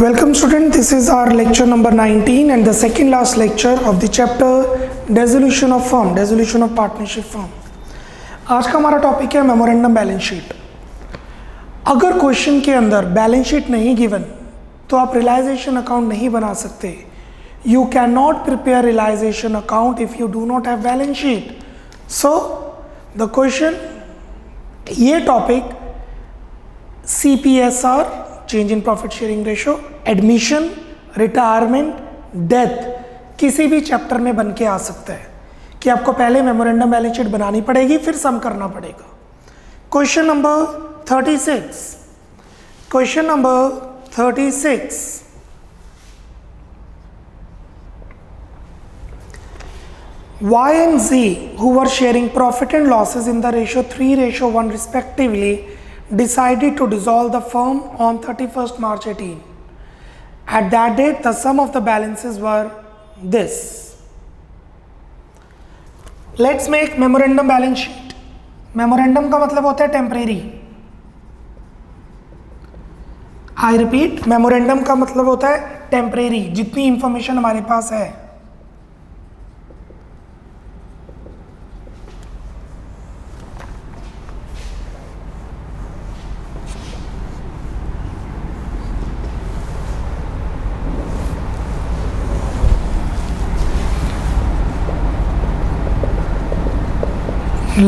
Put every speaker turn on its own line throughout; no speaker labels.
Welcome student, this is our lecture number 19 and the second last lecture of the chapter Dissolution of Firm, Dissolution of Partnership Firm। आज का हमारा topic है memorandum balance sheet. अगर question के अंदर balance sheet नहीं given तो आप रियलाइजेशन अकाउंट नहीं बना सकते। You can not prepare realisation account if you do not have balance sheet. So the question, ये topic CPSR, change in profit sharing ratio, admission, retirement, death, किसी भी chapter में बन के आ सकता है कि आपको पहले मेमोरेंडम बैलेंस शीट बनानी पड़ेगी, फिर सम करना पड़ेगा। Question number 36, question number 36, Y and Z, who were sharing profit and losses in the ratio 3:1 respectively, decided to dissolve the firm on 31st March 18. At that date, the sum of the balances were this. Let's make memorandum balance sheet. Memorandum का मतलब होता है temporary. I repeat, memorandum का मतलब होता है temporary, जितनी information हमारे पास है।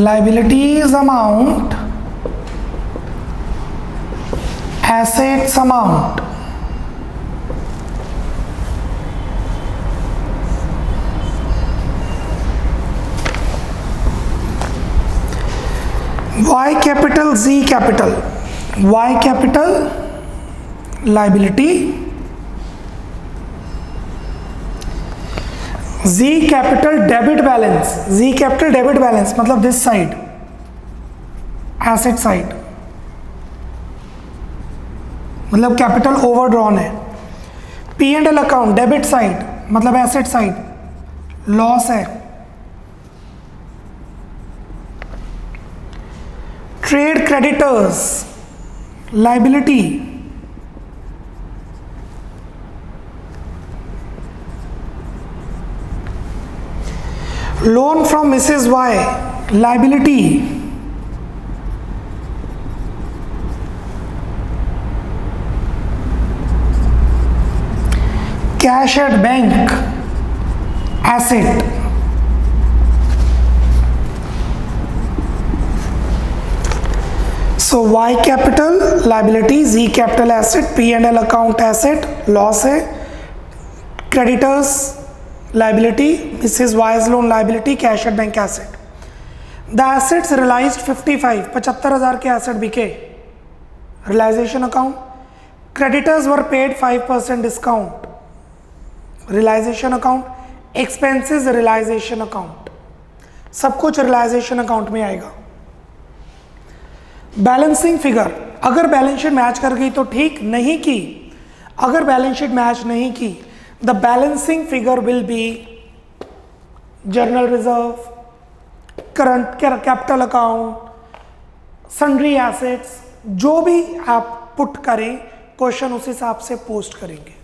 Liabilities amount, assets amount, Y capital, Z capital, Y capital liability, Z capital debit balance, Z capital debit balance मतलब this side, asset side, मतलब कैपिटल ओवरड्रॉन है। P&L अकाउंट डेबिट साइड मतलब asset side, loss है। Trade creditors liability, loan from Mrs. Y liability, cash at bank asset, so Y capital liability, Z capital asset, P&L account asset, loss है। creditors liability, Mrs. Y's loan liability, cash at bank asset. The assets realized 55,000 के asset बिके, realisation account. Creditors were paid 5% discount, realisation account. Expenses realisation account, सब कुछ realisation account में आएगा। Balancing figure, अगर balance sheet match कर गई तो ठीक, नहीं की, अगर बैलेंस शीट मैच नहीं की, the balancing figure will be general reserve, current capital account, sundry assets, जो भी आप पुट करें क्वेश्चन उस हिसाब से पोस्ट करेंगे।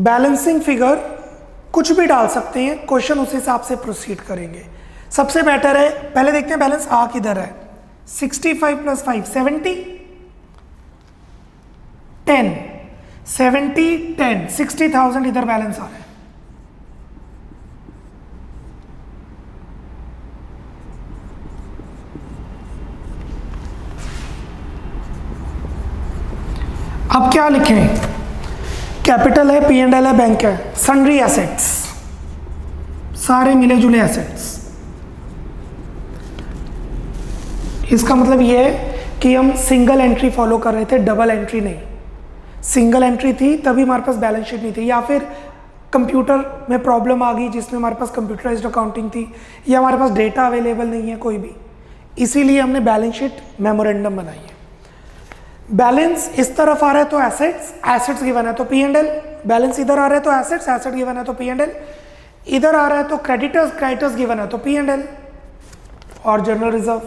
बैलेंसिंग फिगर कुछ भी डाल सकते हैं, क्वेश्चन उस हिसाब से प्रोसीड करेंगे। सबसे बेटर है, पहले देखते हैं बैलेंस आ किधर है। 65 + 5 70, 10 70 10 60,000 इधर बैलेंस आ रहा है। अब क्या लिखें? कैपिटल है, P&L है, बैंक है, सन्ड्री एसेट्स, सारे मिले जुले एसेट्स। इसका मतलब ये है कि हम सिंगल एंट्री फॉलो कर रहे थे, डबल एंट्री नहीं। सिंगल एंट्री थी तभी हमारे पास बैलेंस शीट नहीं थी, या फिर कंप्यूटर में प्रॉब्लम आ गई जिसमें हमारे पास कंप्यूटराइज्ड अकाउंटिंग थी, या हमारे पास डेटा अवेलेबल नहीं है कोई भी, इसीलिए हमने बैलेंस शीट मेमोरेंडम बनाई है। बैलेंस इस तरफ आ रहा है तो एसेट्स गिवन है तो P&L, बैलेंस इधर आ रहा है तो एसेट गिवन है तो P&L, इधर आ रहा है तो क्रेडिटर्स गिवन है तो P&L और जनरल रिजर्व।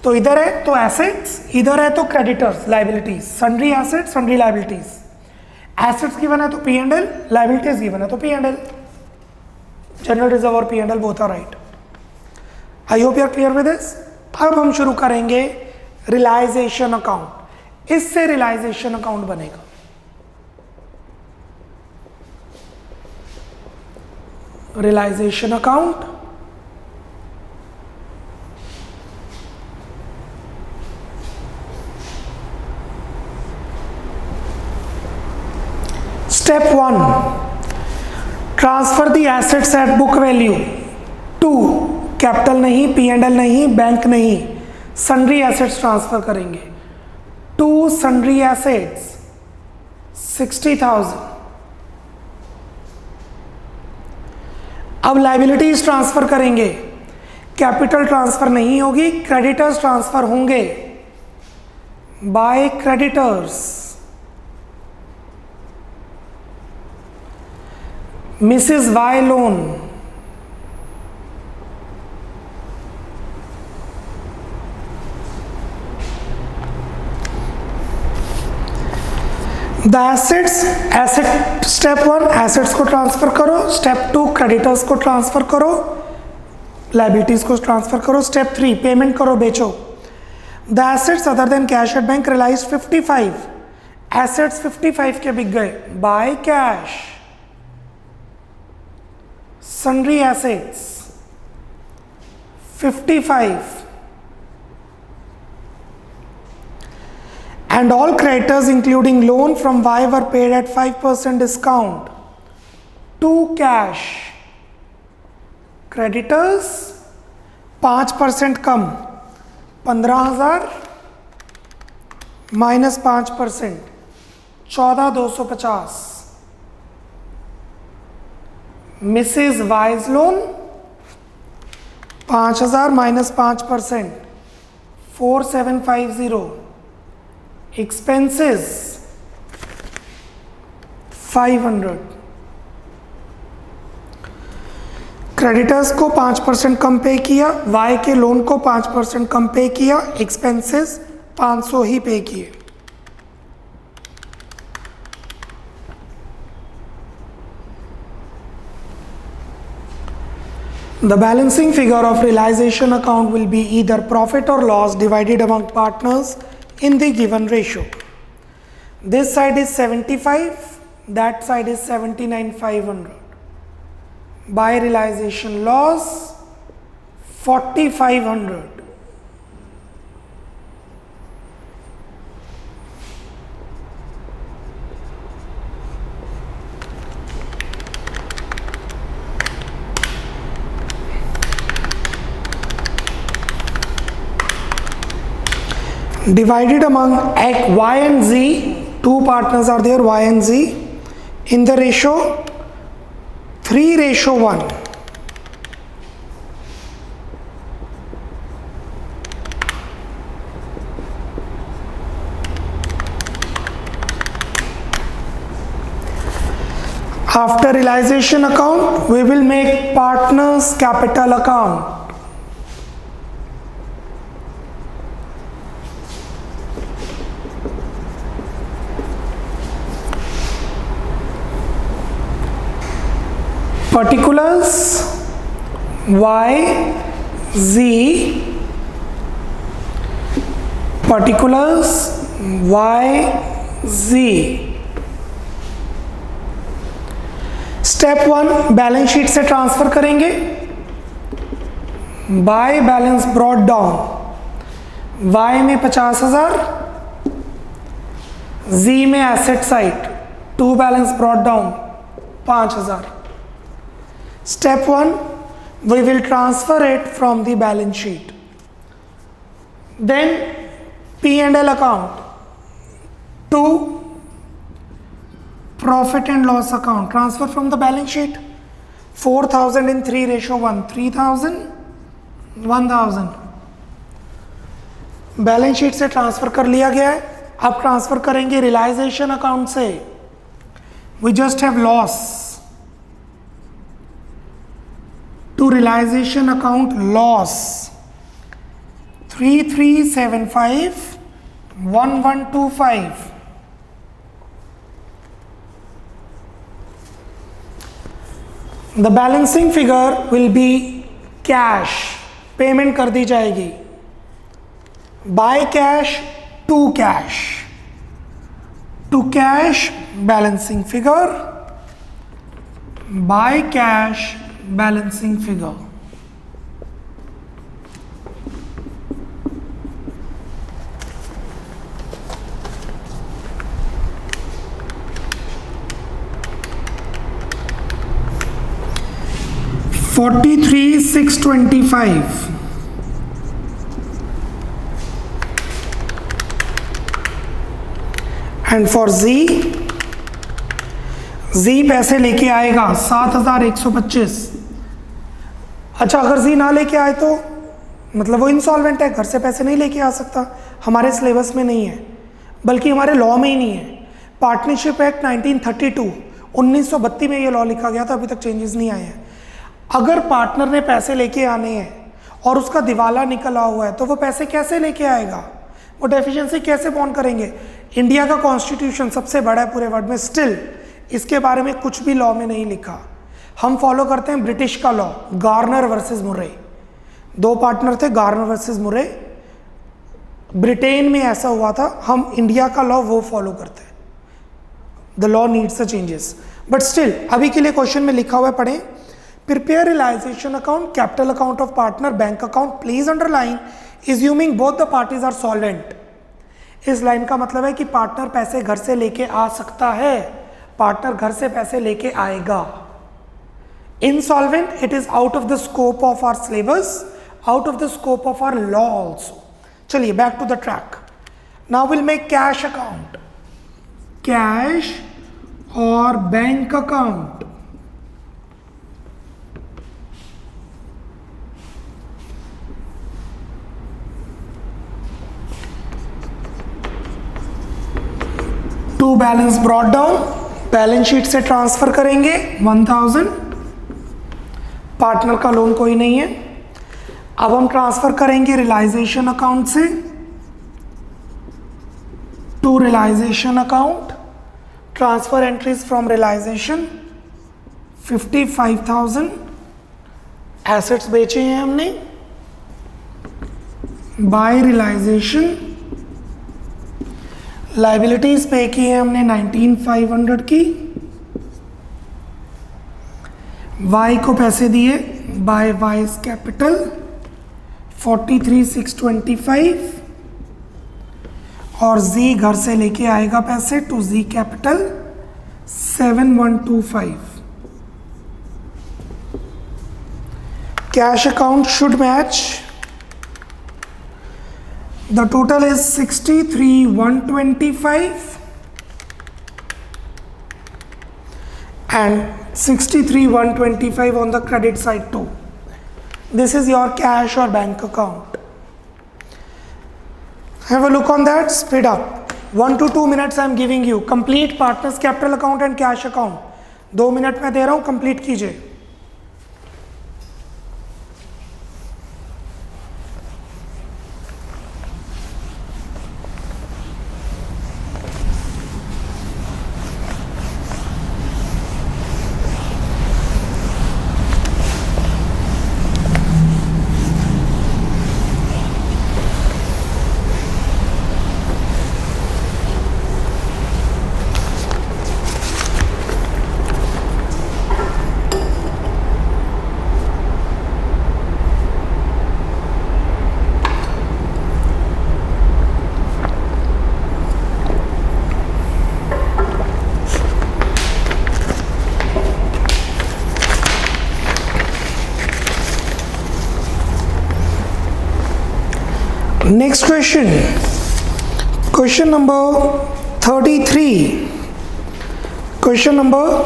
तो इधर है तो एसेट्स, इधर है तो creditors liabilities, sundry assets sundry liabilities, assets given है तो P and L, liabilities given है तो P and L, general reserve और P and L both are right. I hope you are clear with this. अब हम शुरू करेंगे realisation account, इससे रियलाइजेशन अकाउंट बनेगा। Realisation account step 1, transfer the assets at book value to, capital नहीं, P and L नहीं, bank नहीं, sundry assets transfer करेंगे। To sundry assets 60,000। अब लाइबिलिटीज ट्रांसफर करेंगे, कैपिटल ट्रांसफर नहीं होगी, क्रेडिटर्स ट्रांसफर होंगे। By creditors Mrs Y loan, the assets, asset step 1 assets को ट्रांसफर करो, स्टेप 2 क्रेडिटर्स को ट्रांसफर करो, लाइबिलिटीज को ट्रांसफर करो, स्टेप 3 पेमेंट करो, बेचो। The assets other than cash at bank realise 55, assets 55 के बिक गए, by cash sundry assets 55 and all creditors including loan from Y were paid at 5% discount to cash. Creditors 5% कम, 15,000 minus 5%, 14,250। Mrs Y's loan 5,000 minus 5%, 4,750। Expenses 500। Creditors को 5% कम पे किया, Y के loan को 5% कम पे किया, एक्सपेंसेस 500 ही पे किए। The balancing figure of realization account will be either profit or loss divided among partners in the given ratio. This side is 75, that side is 79,500. By realization loss 4,500. Divided among Y and Z, two partners are there, Y and Z, in the ratio 3:1. After realization account, we will make partners capital account. Particulars Y Z, particulars Y Z। Step 1 balance sheet से transfer करेंगे, by balance brought down, Y में 50,000, Z में asset side, to balance brought down 5,000। Step 1, we will transfer it from the balance sheet. Then P&L account to profit and loss account. Transfer from the balance sheet. 4,000 in 3:1. 3,000, 1,000. Balance sheet से transfer कर लिया गया है। अब transfer करेंगे realisation account से। We just have loss. To realization account loss 33751125. The balancing figure will be cash. Payment कर दी जाएगी. By cash to cash. To cash balancing figure. By cash balancing figure. $43,625. And for Z पैसे लेके आएगा 7,125. अच्छा, अगर Z ना लेके आए तो मतलब वो इंसॉल्वेंट है, घर से पैसे नहीं लेके आ सकता. हमारे सिलेबस में नहीं है, बल्कि हमारे लॉ में ही नहीं है. पार्टनरशिप एक्ट 1932 1932 में ये लॉ लिखा गया था, अभी तक चेंजेस नहीं आए हैं. अगर पार्टनर ने पैसे लेके आने हैं और उसका दिवाला निकला हुआ है तो वो पैसे कैसे लेके आएगा, वो डेफिशिएंसी कैसे बॉन्ड करेंगे. इंडिया का कॉन्स्टिट्यूशन सबसे बड़ा है पूरे वर्ल्ड में, स्टिल इसके बारे में कुछ भी लॉ में नहीं लिखा. हम फॉलो करते हैं ब्रिटिश का लॉ, गार्नर वर्सेस मुरे. 2 पार्टनर थे, गार्नर वर्सेस मुरे. ब्रिटेन में ऐसा हुआ था. हम इंडिया का लॉ वो फॉलो करते हैं. The law needs the changes, but still अभी के लिए क्वेश्चन में लिखा हुआ है, पढ़ें. Prepare realization account, capital account of partner, bank account. Please underline, assuming both the parties are solvent. इस लाइन का मतलब है कि पार्टनर पैसे घर से लेके आ सकता है, पार्टनर घर से पैसे लेके आएगा. Insolvent, it is out of the scope of our syllabus, out of the scope of our law also. चलिए back to the track. Now we'll make cash account, cash और bank account. To balance brought down, balance sheet से transfer करेंगे 1000. Partner का loan कोई नहीं है. अब हम ट्रांसफर करेंगे रियलाइजेशन अकाउंट से to realisation account. Transfer entries from realisation 55,000. Assets बेचे हैं हमने. बाय रियलाइजेशन लाइबिलिटीज पे की है हमने 19,500 की. Y को पैसे दिए बाय वाइज कैपिटल 43,625 और Z घर से लेके आएगा पैसे to Z capital 7,125. Cash account should match. The total is 63,125 and 63,125 on the credit side too. This is your cash or bank account. Have a look on that. Speed up. 1 to 2 minutes I am giving you. Complete partners capital account and cash account. 2 minute में दे रहा हूँ, complete कीजिए. Next question, question number 33. Question number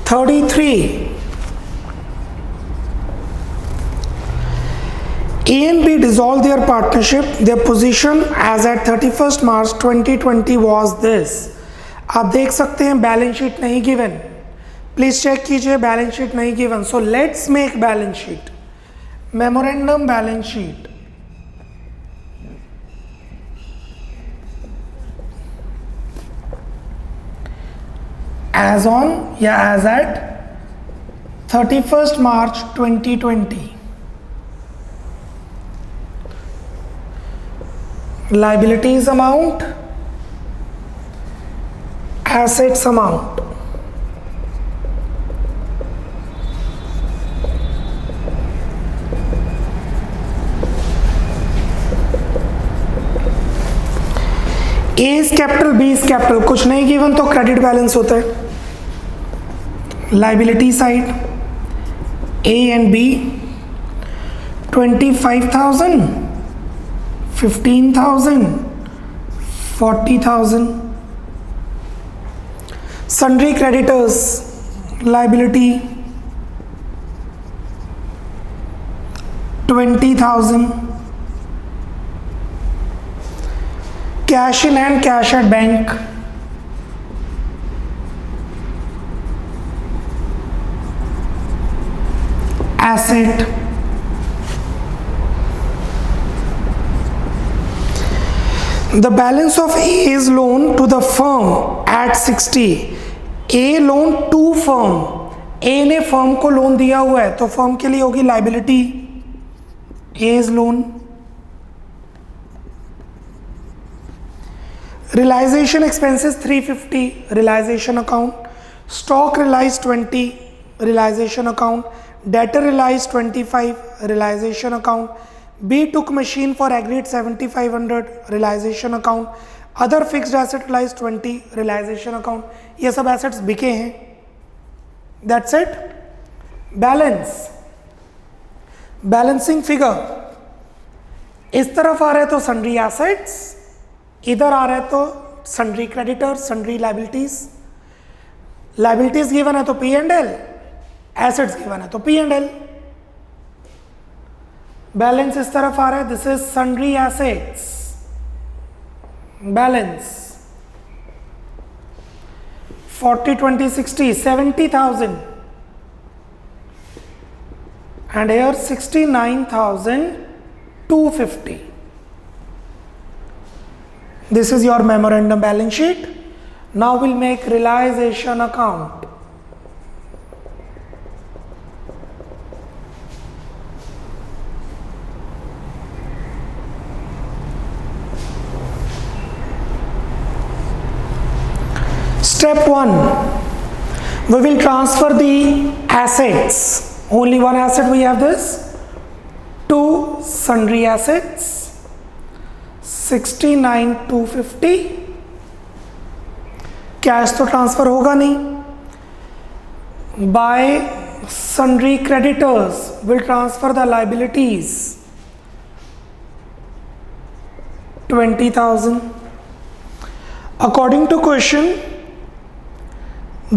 33. A and B dissolved their partnership. Their position as at 31st March 2020 was this. आप देख सकते हैं balance sheet नहीं given. Please check कीजिए, बैलेंस शीट नहीं given. So let's make balance sheet. Memorandum balance sheet. As on या as at 31st March 2020. Liabilities amount, assets amount. A is capital, B is capital, कुछ नहीं given तो credit balance होता है। Liability side A and B 25,000, 15,000, 40,000. Sundry creditors liability 20,000. Cash in hand, cash at bank asset. The balance of A's loan to the firm at 60. A loan to firm, A ने firm को loan दिया हुआ है तो firm के लिए होगी liability A's loan. Realization expenses 350, realization account. Stock realized 20, realization account. Debtor realized 25, realization account. B took machine for agreed 7,500, realization account. Other fixed asset realized 20, realization account. ये सब assets बिके हैं। That's it. Balance. Balancing figure. इस तरफ आ रहे तो sundry assets, इधर आ रहे तो sundry creditors, sundry liabilities. Liabilities given है तो P&L, assets given है तो P&L. बैलेंस इस तरफ आ रहा है, this is sundry assets balance 40, 20, 60, 70,000 and here 69,250. This is your memorandum balance sheet. Now we'll make realization account. Step 1, we will transfer the assets. Only one asset we have this. 2 sundry assets, 69,250. Cash तो transfer होगा नहीं। By sundry creditors will transfer the liabilities 20,000. According to question,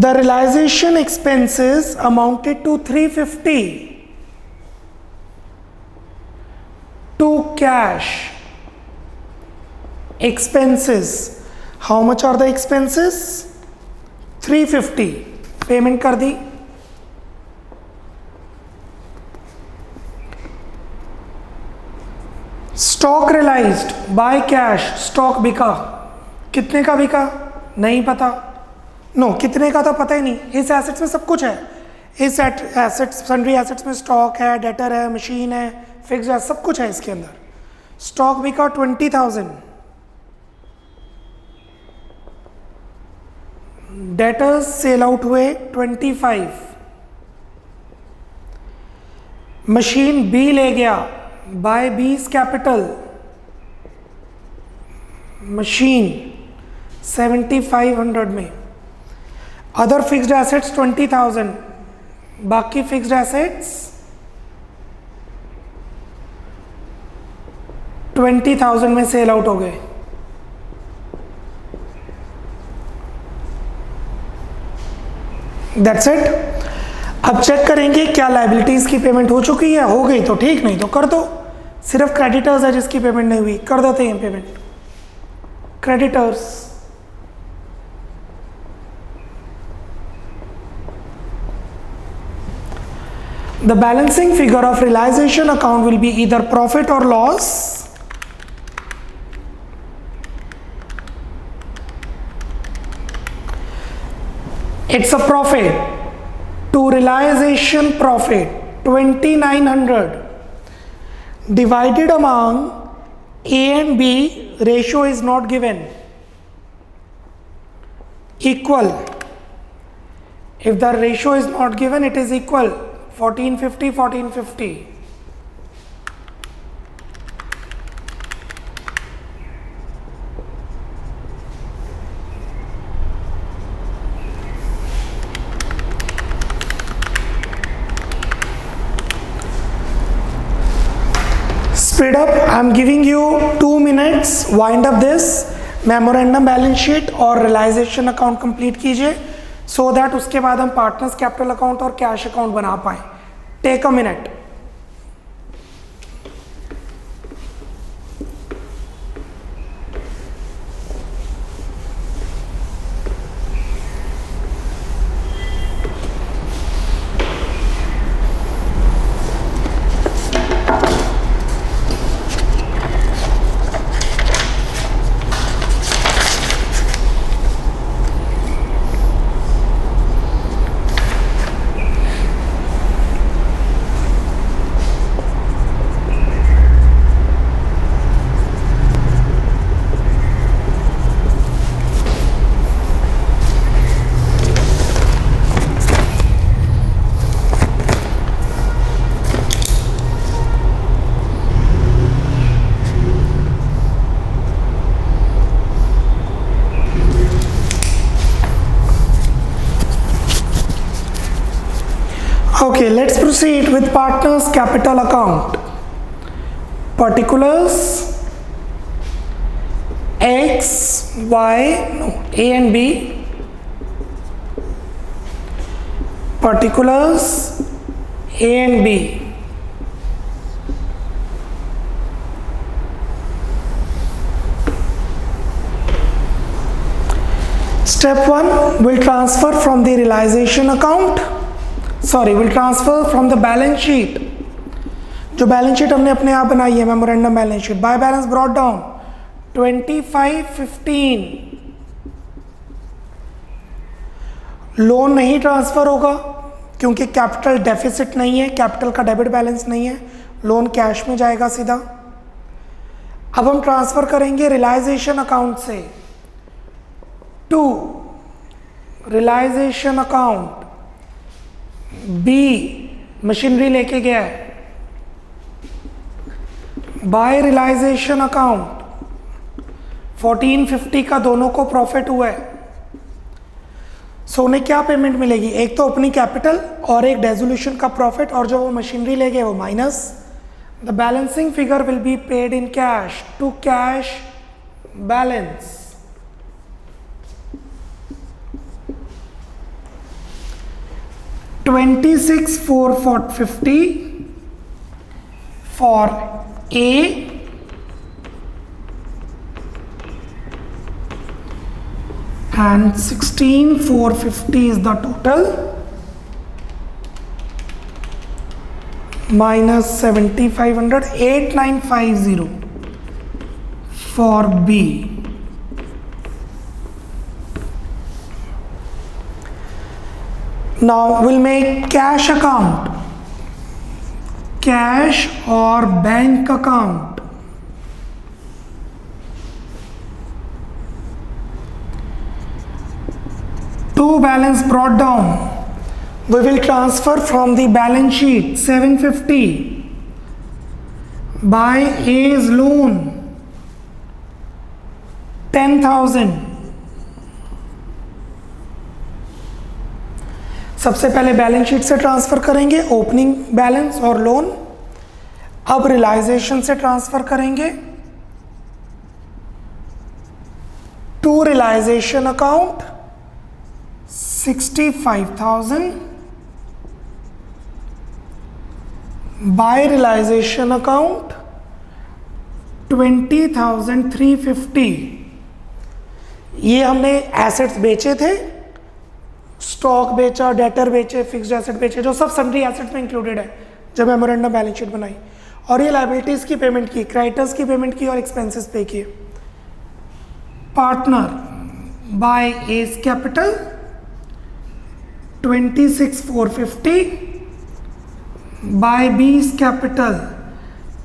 the realization expenses amounted to 350 to cash expenses. How much are the expenses? 350. Payment कर दी। Stock realized by cash. Stock बिका, कितने का बिका नहीं पता। नो कितने का तो पता ही नहीं। इस एसेट्स में सब कुछ है। इस एसेट्स सन्ड्री एसेट्स में स्टॉक है, डेटर है, मशीन है, फिक्स्ड है, सब कुछ है इसके अंदर। स्टॉक बिका 20,000, डेटर्स सेल आउट हुए 25, मशीन बी ले गया बाय बीज कैपिटल, मशीन 7,500 में। अदर फिक्स्ड एसेट्स 20,000, बाकी फिक्स्ड एसेट्स 20,000 में सेल आउट हो गए। That's it. अब चेक करेंगे क्या लाइबिलिटीज की पेमेंट हो चुकी है। हो गई तो ठीक, नहीं तो कर दो। सिर्फ क्रेडिटर्स है जिसकी पेमेंट नहीं हुई, कर देते हैं payment. Creditors the balancing figure of realization account will be either profit or loss, It's a profit. To realization profit 2900 divided among A and B, ratio is not given, equal. If the ratio is not given, it is equal 1450 1450. Speed up. I'm giving you 2 minutes. Wind up this memorandum balance sheet और realisation account complete कीजिए, so that उसके बाद हम partners capital account और cash account बना पाए. Take a minute. Okay, let's proceed with partners capital account. Particulars X, Y, no, A and B. Particulars A and B. Step 1, we'll transfer from the realization account. We'll transfer from the balance sheet. जो balance sheet हमने अपने आप बनाई है, memorandum balance sheet. Bye balance brought down 2515. Loan नहीं transfer होगा क्योंकि capital deficit नहीं है, कैपिटल का डेबिट बैलेंस नहीं है, लोन कैश में जाएगा सीधा. अब हम ट्रांसफर करेंगे रियलाइजेशन अकाउंट से to realisation account. B machinery लेके गया है, बाय रियलाइजेशन अकाउंट 1450 का दोनों को प्रॉफिट हुआ है. सो उन्हें क्या पेमेंट मिलेगी? एक तो ओपनिंग कैपिटल और एक डेजोल्यूशन का प्रॉफिट, और जो वो मशीनरी ले गए वो minus. The balancing figure will be paid in cash to cash balance. $26,450 for A and $16,450 is the total, minus $7,500, $8,950 for B. Now we'll make cash account, cash or bank account. To balance brought down, we will transfer from the balance sheet 750 by A's loan 10,000. सबसे पहले balance sheet से transfer करेंगे opening balance और loan. अब realisation से transfer करेंगे to realisation account 65,000 by realisation account 20,350. ये हमने एसेट्स बेचे थे, स्टॉक बेचा, डेटर बेचे, फिक्स्ड एसेट बेचे, जो सब सन्ड्री एसेट्स में इंक्लूडेड है जब मेमोरेंडम बैलेंस शीट बनाई. और ये लायबिलिटीज की पेमेंट की, क्रेडिटर्स की पेमेंट की और एक्सपेंसेस पे किए. Partner by as capital 26,450 by B's capital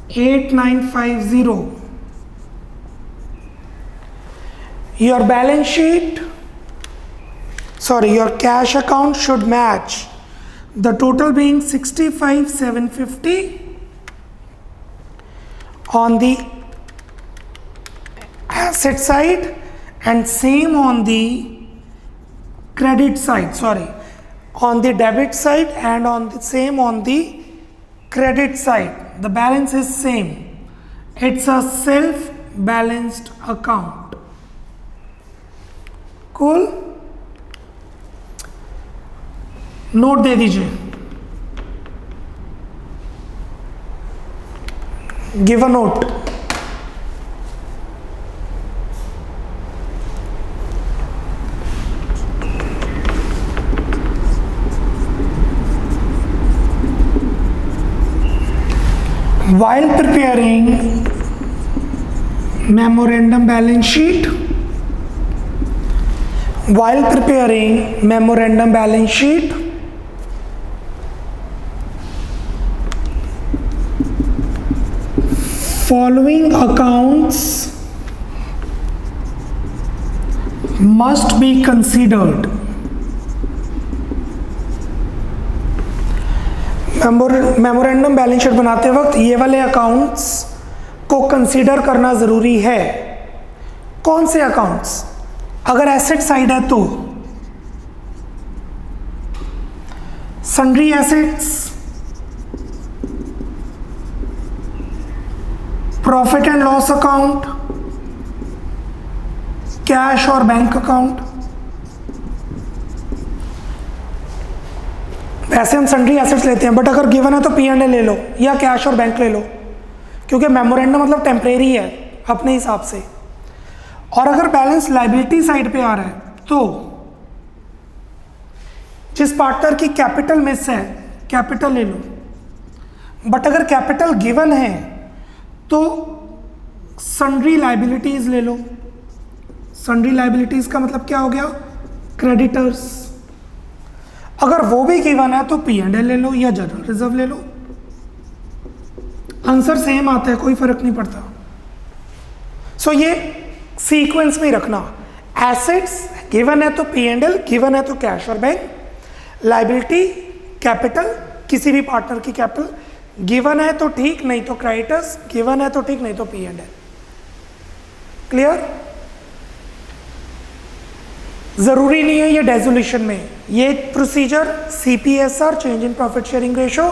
8,950. Your balance sheet, your cash account should match, the total being 65,750 on the asset side and same on the credit side, on the debit side and on the same on the credit side. The balance is same. It's a self balanced account. Cool. Note दे दीजिए. Give a note. While preparing memorandum balance sheet, following accounts must be considered. Memorandum balance sheet बनाते वक्त ये वाले accounts को consider करना ज़रूरी है. कौन से अकाउंट्स? अगर एसेट साइड है तो sundry assets, profit and loss account, cash और बैंक अकाउंट. वैसे हम सन्ड्री एसेट्स लेते हैं, बट अगर गिवन है तो P&L ले लो या कैश और बैंक ले लो, क्योंकि मेमोरेंडम मतलब टेम्परेरी है अपने हिसाब से. और अगर बैलेंस लाइबिलिटी साइड पे आ रहा है तो जिस पार्टनर की कैपिटल मिस है कैपिटल ले लो. बट अगर कैपिटल गिवन है तो सन्ड्री लाइबिलिटीज ले लो. सन्ड्री लाइबिलिटीज का मतलब क्या हो गया? क्रेडिटर्स. अगर वो भी गिवन है तो P&L ले लो या जनरल रिजर्व ले लो. आंसर सेम आता है, कोई फर्क नहीं पड़ता. सो ये सीक्वेंस में रखना. एसेट्स गिवन है तो P&L, गिवन है तो कैश और बैंक. लाइबिलिटी कैपिटल, किसी भी पार्टनर की कैपिटल गिवन है तो ठीक, नहीं तो क्रेडिटर्स, गिवन है तो ठीक, नहीं तो P&L. क्लियर? जरूरी नहीं है ये डेजोल्यूशन में. ये procedure CPSR, change in profit sharing ratio,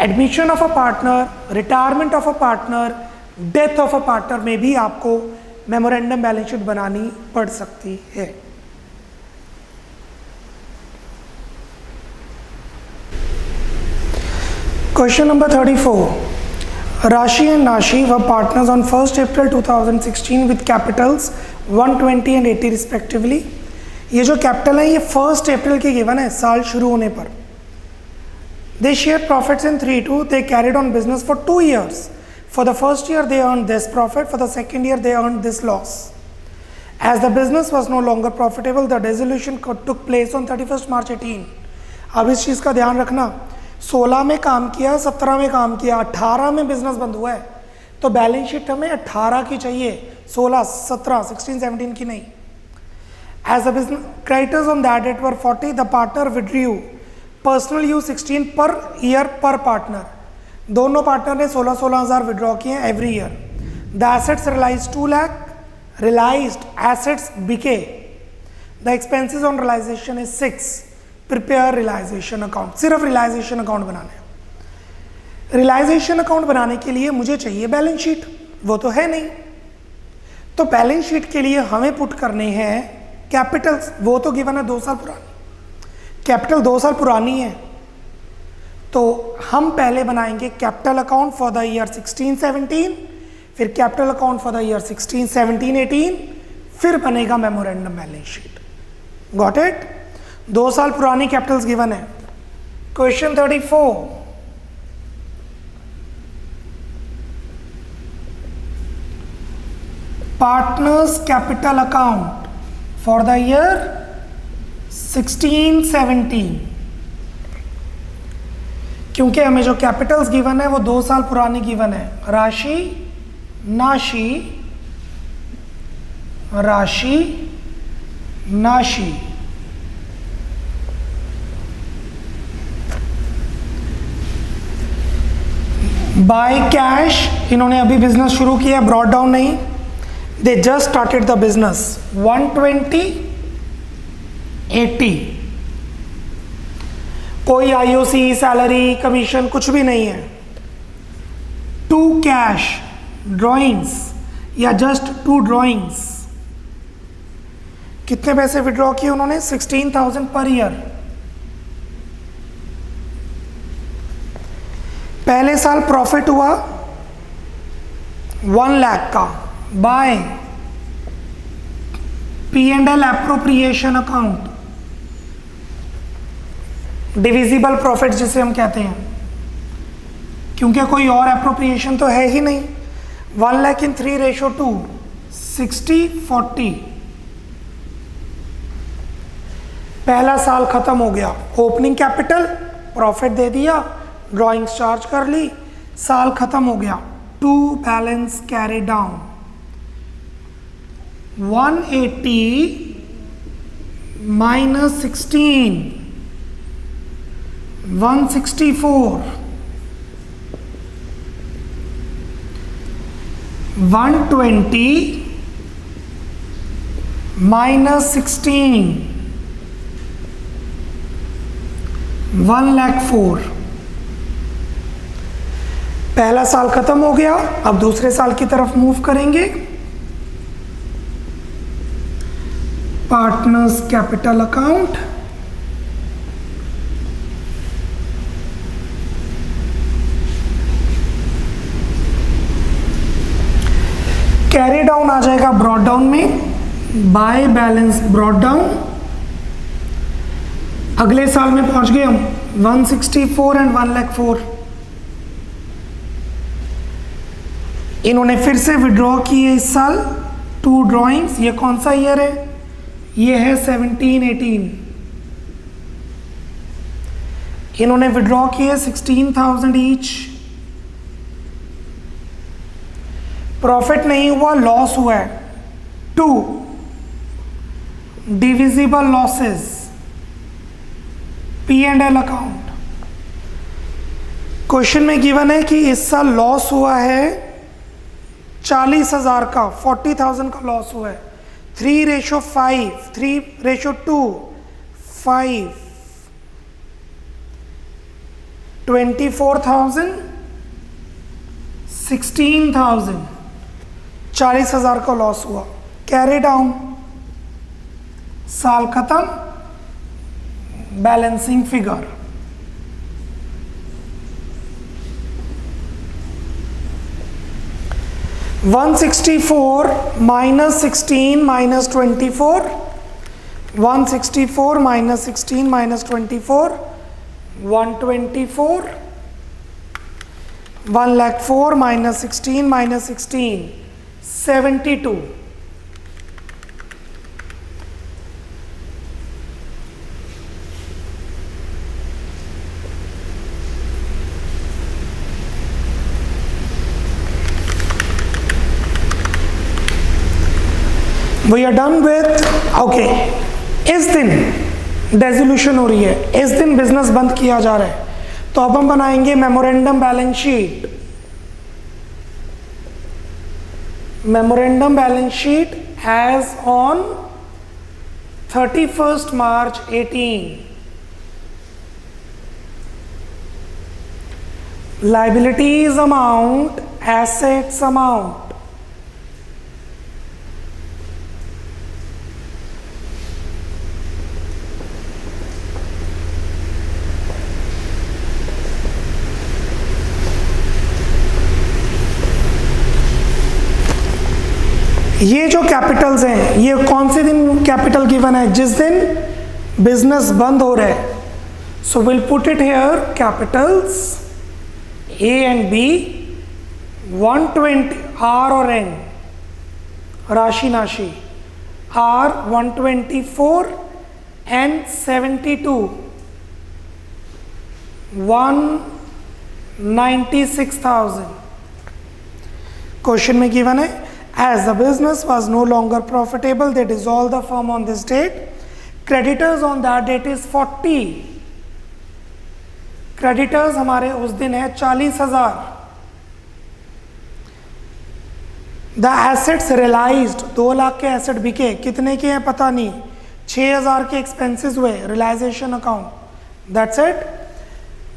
admission of a partner, retirement of a partner, death of a partner में भी आपको मेमोरेंडम बैलेंस शीट बनानी पड़ सकती है. Question number 34. Rashi and Nashi were partners on 1st April 2016 with capitals 120 and 80 respectively. ये जो capital है ये 1st April की गिवन है, साल शुरू होने पर. They shared profits in 3-2. They carried on business for 2 years. For the first year they earned this profit, for the second year they earned this loss. As the business was no longer profitable, the dissolution took place on 31st March 18. अब इस चीज़ का ध्यान रखना. 16 में काम किया, 17 में काम किया, 18 में बिजनेस बंद हुआ है, तो बैलेंस शीट हमें 18 की चाहिए, 16, 17, 16, 17 की नहीं. As the business creditors on that date were 40, the partner withdrew personal use 16 per year per partner. दोनों पार्टनर ने 16,000 विड्रॉ किए every year. The assets realise 2 lakh, realised assets बिके. The expenses on realisation is 6. Prepare realisation account. सिर्फ realisation account बनाना है. Realisation account बनाने के लिए मुझे चाहिए बैलेंस शीट, वो तो है नहीं. तो बैलेंस शीट के लिए हमें पुट करने हैं कैपिटल, वो तो गिवन है 2 साल पुरानी. कैपिटल 2 साल पुरानी है, तो हम पहले बनाएंगे capital account for the year 16-17, फिर capital account for the year 16-17-18, फिर बनेगा memorandum balance sheet. Got it? 2 साल पुरानी कैपिटल्स गिवन है. Question 34. Partners capital account for the year 1617, क्योंकि हमें जो कैपिटल्स गिवन है वो 2 साल पुरानी गिवन है। राशि नाशी, राशि नाशी। बाय कैश, इन्होंने अभी बिजनेस शुरू किया, ब्रॉड डाउन नहीं, they just started the business. 120, 80, कोई आईओसी, सैलरी, कमीशन कुछ भी नहीं है। टू कैश ड्रॉइंग्स या जस्ट 2 ड्रॉइंग्स। कितने पैसे विड्रॉ किए उन्होंने? 16,000 पर ईयर। पहले साल प्रॉफिट हुआ 1 लाख का by P&L appropriation account, divisible profit जिसे हम कहते हैं, क्योंकि कोई और एप्रोप्रिएशन तो है ही नहीं। 1 लाख इन 3:2, 60-40। पहला साल खत्म हो गया। ओपनिंग कैपिटल प्रॉफिट दे दिया, ड्राइंग्स चार्ज कर ली, साल खत्म हो गया। To balance carry down 180 minus 16, 164, 120 minus 16, 1,04,000। पहला साल खत्म हो गया, अब दूसरे साल की तरफ मूव करेंगे। Partners capital account, carry down आ जाएगा ब्रॉड डाउन में, बाय बैलेंस ब्रॉड डाउन। अगले साल में पहुंच गए हम 164 एंड 1,04,000। इन्होंने फिर से विड्रॉ किए इस साल 2 ड्राइंग्स। ये कौन सा ईयर है? ये है 17-18। इन्होंने विड्रॉ किए 16,000 ईच। प्रॉफिट नहीं हुआ, लॉस हुआ है। 2 divisible losses, P&L account. Question में गिवन है कि इस साल लॉस हुआ है 40,000 का, 40,000 का लॉस हुआ है। 3:5, 3:2, 5, 24,000, 16,000, 40,000 का लॉस हुआ। कैरी डाउन, साल खत्म, balancing figure. $164 minus 16 minus 24, 164 minus 16 minus 24, 124, 1,04,000 minus 16 minus 16, 72. We are done with, okay, इस दिन डेसोल्यूशन हो रही है, इस दिन बिजनेस बंद किया जा रहा है, तो अब हम बनाएंगे memorandum balance sheet. Memorandum balance sheet as on 31st March 18। Liabilities amount, assets amount। ये जो कैपिटल्स हैं, ये कौन से दिन कैपिटल गिवन है? जिस दिन बिजनेस बंद हो रहा है। So will put it here, capitals A and B, 120 R और N, Rashi Nashi. R 124 N72 196,000. Question में गिवन है as the business was no longer profitable they dissolved the firm on this date. Creditors on that date is 40. Creditors हमारे उस दिन है 40,000. The assets realised 2 lakh के asset बिके, कितने के हैं पता नहीं, 6,000 के एक्सपेंसेस हुए, realisation account. That's it.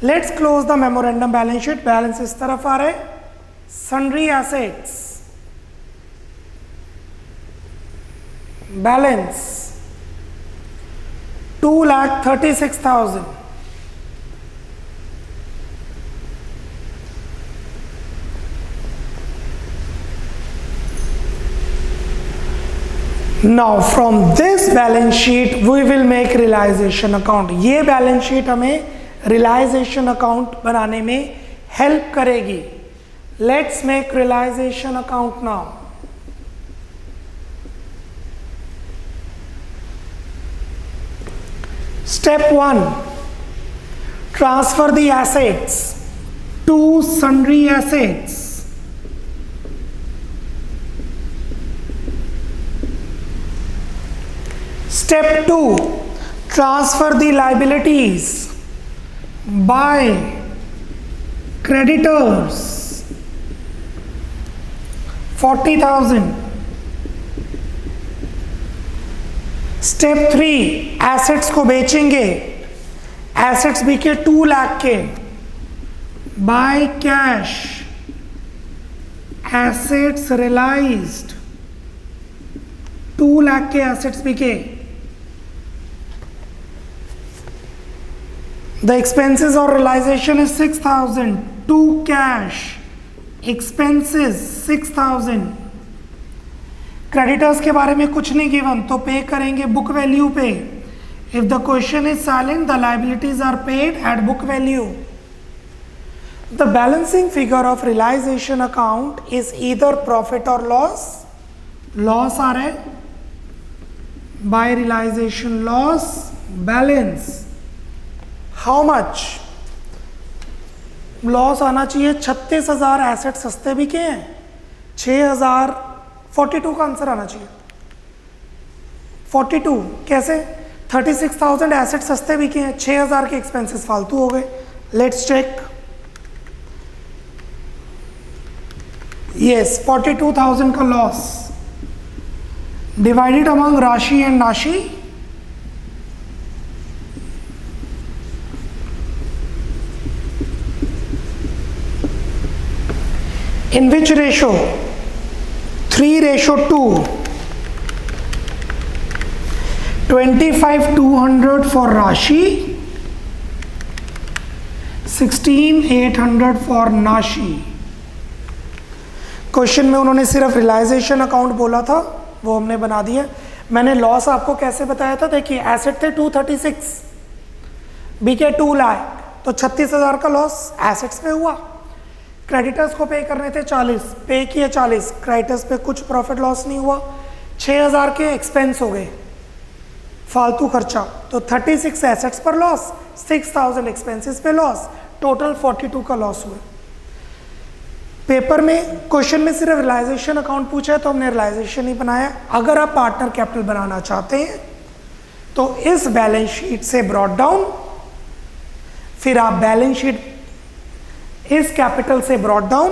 Let's close the memorandum balance sheet. Balance इस तरफ आ रहे. Sundry assets balance 2,36,000. Now from this balance sheet we will make realization account. ये बैलेंस शीट हमें realization account बनाने में हेल्प करेगी. Let's make realization account now. Step 1, transfer the assets to sundry assets. Step 2, transfer the liabilities by creditors 40,000. Step 3, assets को बेचेंगे. Assets बिके 2 लाख के. By cash assets realized 2 lakh के assets बिके. The expenses or realization is 6,000. To cash expenses 6,000. Creditors के बारे में कुछ नहीं गिवन तो पे करेंगे बुक वैल्यू पे. If the question is silent the liabilities are paid at book value. The balancing figure of realisation account is either profit और loss. Loss आ रहे by realisation loss balance. How much loss आना चाहिए? 36,000 asset सस्ते बिके हैं. 6,000 42 का answer आना चाहिए. 42 कैसे? 36,000 एसेट सस्ते बिके हैं, 6,000 के एक्सपेंसेस फालतू हो गए. Let's check. यस 42,000 का loss divided among Rashi and Nashi. In which ratio? 3:2. 25,200 for Rashi, 16,800 for Nashi. Question में उन्होंने सिर्फ रियलाइजेशन अकाउंट बोला था, वो हमने बना दिया. मैंने लॉस आपको कैसे बताया था? देखिए एसेट थे 236, बीके 2 लाख, तो 36,000 का लॉस एसेट्स पे हुआ. क्रेडिटर्स को पे करने थे 40, पे किए 40. क्रेडिटर्स पे कुछ प्रॉफिट लॉस नहीं हुआ. 6,000 के एक्सपेंस हो गए, फालतू खर्चा. तो 36 एसेट्स पर लॉस, 6,000 एक्सपेंसेस पे लॉस, टोटल 42 का लॉस हुआ. पेपर में क्वेश्चन में सिर्फ रियलाइजेशन अकाउंट पूछा है तो हमने रियलाइजेशन ही बनाया. अगर आप पार्टनर कैपिटल बनाना चाहते हैं तो इस बैलेंस शीट से ब्रॉट डाउन, फिर आप बैलेंस शीट इस कैपिटल से ब्रॉट डाउन,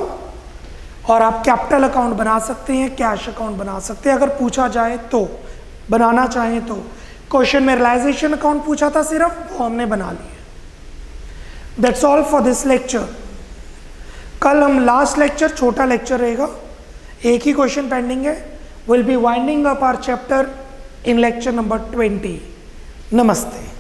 और आप कैपिटल अकाउंट बना सकते हैं, कैश अकाउंट बना सकते हैं अगर पूछा जाए तो, बनाना चाहें तो. क्वेश्चन में रियलाइजेशन अकाउंट पूछा था सिर्फ, वो हमने बना लिया. That's all for this lecture. कल हम लास्ट लेक्चर, छोटा लेक्चर रहेगा, एक ही क्वेश्चन पेंडिंग है. Will be winding up our chapter in lecture number 20. नमस्ते.